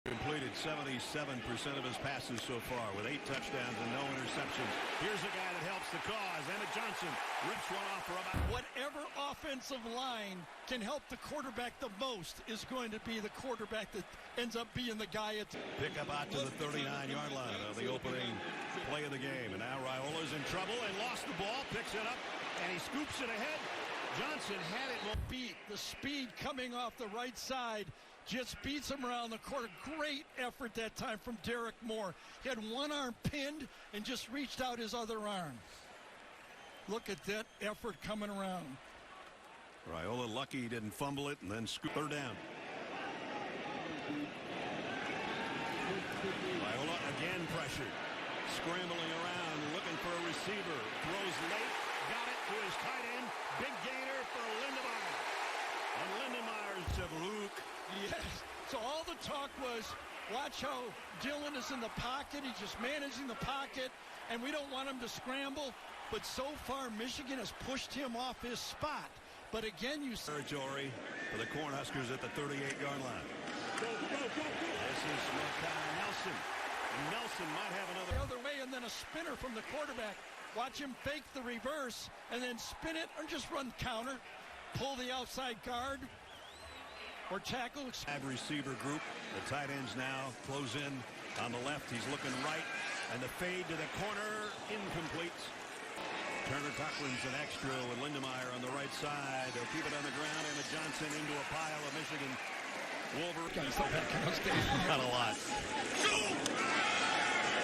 Completed 77% of his passes so far with 8 touchdowns and no interceptions. Here's a guy that helps the cause. Emmett Johnson rips one off for about... Whatever offensive line can help the quarterback the most is going to be the quarterback that ends up being the guy at... Pick up out to the 39-yard line of the opening play of the game. And now Raiola's in trouble and lost the ball. Picks it up and he scoops it ahead. Johnson had it. Beat the speed coming off the right side. Just beats him around the corner. Great effort that time from Derek Moore. He had one arm pinned and just reached out his other arm. Look at that effort coming around. Raiola lucky he didn't fumble it and then scoop her down. Raiola again pressured. Scrambling around, looking for a receiver. Throws late. Got it to his tight end. Big gainer for Lindemeyer. And Lindemeyer to Luke. Yes. So all the talk was, watch how Dillon is in the pocket. He's just managing the pocket, and we don't want him to scramble. But so far, Michigan has pushed him off his spot. But again, you see territory for the Cornhuskers at the 38-yard line. This is Nelson. And Nelson might have another... The other way, and then a spinner from the quarterback. Watch him fake the reverse, and then spin it, or just run counter. Pull the outside guard. Or tackle. Receiver group. The tight ends now close in on the left. He's looking right. And the fade to the corner. Incomplete. Turner Tucklin's an extra with Lindemeyer on the right side. They'll keep it on the ground. Emmett Johnson into a pile of Michigan Wolverines. Not a lot.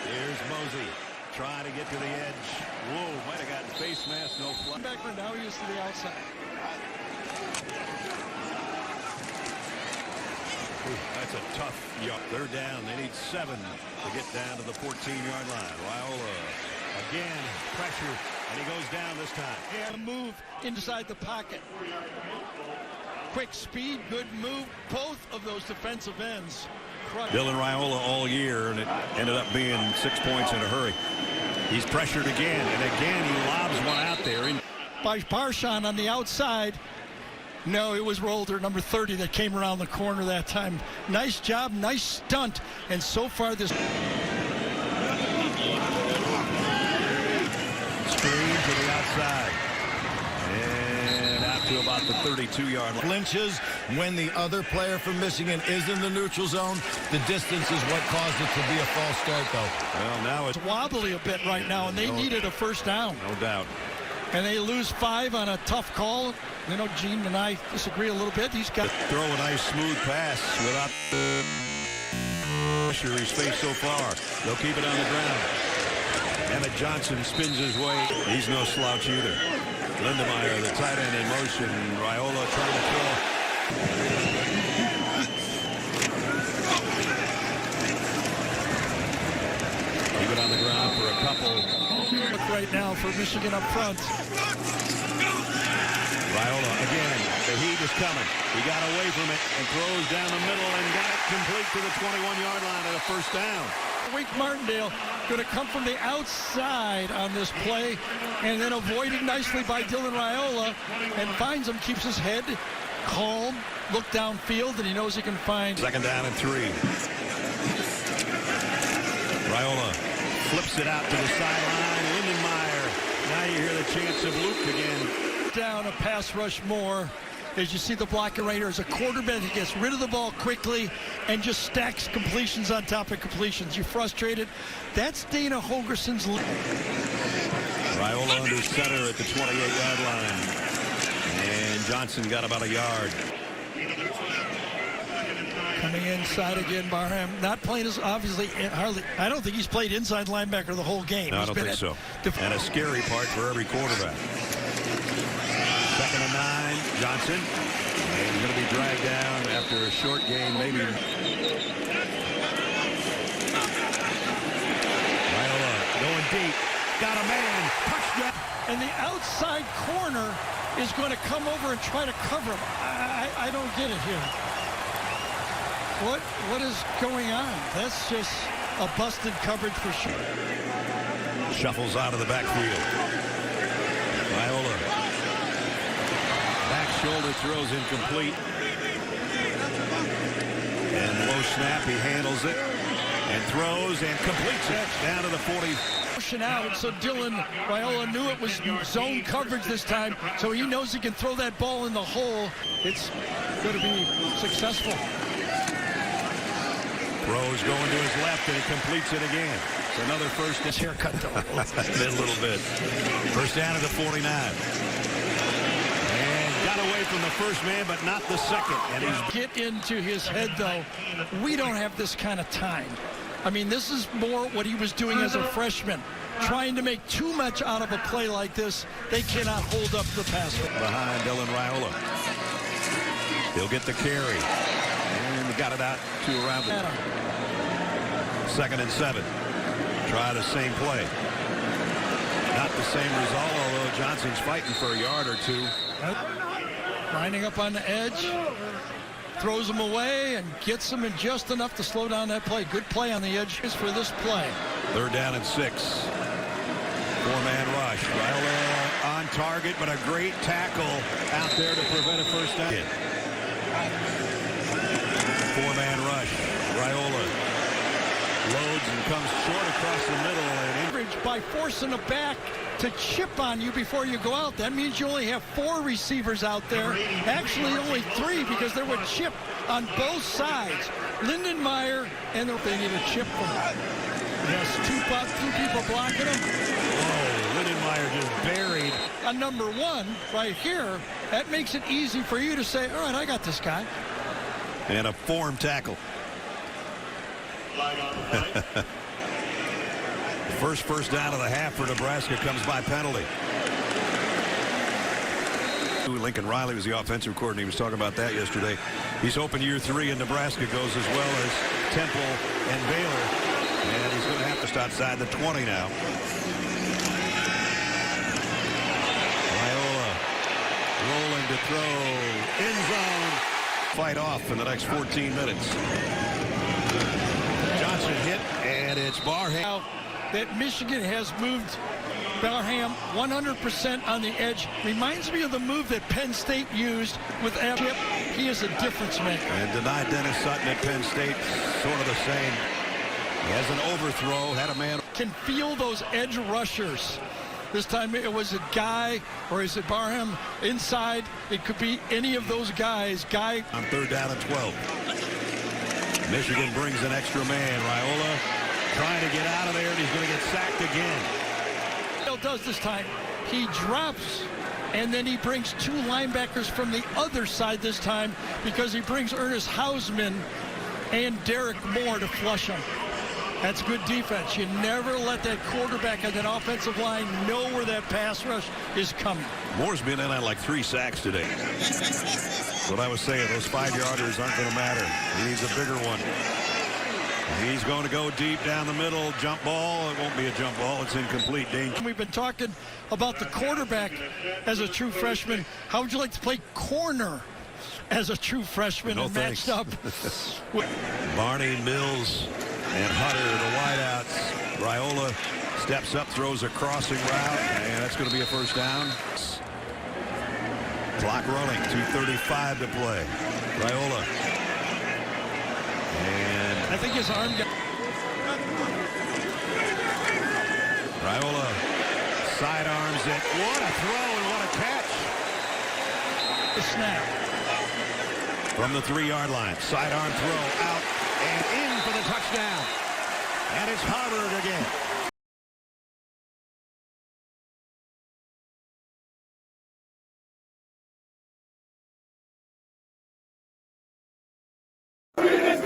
Here's Mosey. Trying to get to the edge. Whoa, might have gotten face mask. No fly. Background now he is to the outside. That's a tough yard. They're down. They need 7 to get down to the 14-yard line. Raiola again, pressure, and he goes down this time. And a move inside the pocket. Quick speed, good move. Both of those defensive ends. Dylan Raiola all year, and it ended up being 6 points in a hurry. He's pressured again, and again he lobs one out there. By Barham on the outside. No, it was Rolder, number 30, that came around the corner that time. Nice job, nice stunt. And so far this... Screen to the outside. And out to about the 32-yard line. Flinches when the other player from Michigan is in the neutral zone. The distance is what caused it to be a false start, though. Well, now it's wobbly a bit right now, and they needed a first down. No doubt. And they lose 5 on a tough call. You know, Gene and I disagree a little bit. He's got to throw a nice smooth pass without the pressure he's faced so far. They'll keep it on the ground. Emmett Johnson spins his way. He's no slouch either. Lindemeyer, the tight end in motion. Raiola trying to throw. Keep it on the ground for a couple. Look right now for Michigan up front. Raiola again. The heat is coming. He got away from it and throws down the middle and got it complete to the 21-yard line at a first down. Wink Martindale going to come from the outside on this play, and then avoided nicely by Dylan Raiola, and finds him, keeps his head calm, look downfield, and he knows he can find. Second down and 3. Raiola flips it out to the sideline. Lindemeyer. Now you hear the chants of Luke again. Down a pass rush more. As you see the blocking right here as a quarterback that gets rid of the ball quickly and just stacks completions on top of completions. You frustrated? That's Dana Holgerson's. Raiola under center at the 28-yard line. And Johnson got about a yard. Coming inside again, Barham. Not playing as obviously, hardly. I don't think he's played inside linebacker the whole game. No, I don't think so. And a scary part for every quarterback. Second and 9, Johnson. And he's going to be dragged down after a short gain, maybe. Raiola going deep. Got a man. Touchdown. And the outside corner is going to come over and try to cover him. I don't get it here. What is going on? That's just a busted coverage for sure. Shuffles out of the backfield. Raiola. Back shoulder throws incomplete. And low snap, he handles it and throws and completes it down to the 40. Pushing out, so Dylan Raiola knew it was zone coverage this time, so he knows he can throw that ball in the hole. It's going to be successful. Throws going to his left, and he completes it again. It's another first. His haircut, though. A little bit. First down to the 49. And got away from the first man, but not the second. And he's Get into his head, though. We don't have this kind of time. I mean, this is more what he was doing as a freshman. Trying to make too much out of a play like this. They cannot hold up the pass. Behind Dylan Raiola. He'll get the carry. And he got it out to around the 2nd and 7. Try the same play. Not the same result, although Johnson's fighting for a yard or two. Lining up on the edge. Throws him away and gets him in just enough to slow down that play. Good play on the edge for this play. 3rd down and 6. 4-man rush. Raiola on target, but a great tackle out there to prevent a first down. 4-man rush. Raiola loads and comes short across the middle. And by forcing a back to chip on you before you go out. That means you only have 4 receivers out there. Actually, only 3 because there were chip on both sides. Lindenmeyer, and they need a chip from him. Yes, two people blocking him. whoa, Lindenmeyer just buried. On number 1 right here, that makes it easy for you to say, all right, I got this guy. And a form tackle. First down of the half for Nebraska comes by penalty. Lincoln Riley was the offensive coordinator. He was talking about that yesterday. He's hoping year 3 in Nebraska goes as well as Temple and Baylor. And he's going to have to start outside the 20 now. Raiola rolling to throw. End zone. Fight off in the next 14 minutes. Johnson hit, and it's Barham. That Michigan has moved Barham 100% on the edge. Reminds me of the move that Penn State used with Chip. He is a difference maker. And denied Dennis Sutton at Penn State, sort of the same. He has an overthrow, had a man. Can feel those edge rushers. This time it was a guy, or is it Barham inside? It could be any of those guys. Guy on 3rd down and 12. Michigan brings an extra man. Raiola trying to get out of there, and he's going to get sacked again. Does this time. He drops, and then he brings 2 linebackers from the other side this time because he brings Ernest Hausman and Derek Moore to flush him. That's good defense. You never let that quarterback and that offensive line know where that pass rush is coming. Moore's been in on like 3 sacks today. What I was saying, those 5-yarders aren't going to matter. He needs a bigger one. He's going to go deep down the middle. Jump ball. It won't be a jump ball. It's incomplete. Danger. We've been talking about the quarterback as a true freshman. How would you like to play corner as a true freshman and matched up? Barney, Mills, and Hutter, the wideouts. Raiola steps up, throws a crossing route, and that's going to be a first down. Clock running, 2:35 to play. Raiola. And I think his arm got... Raiola sidearms it. What a throw and what a catch. The snap. From the 3-yard line. Sidearm throw out and in for the touchdown. And it's Harvard again. It's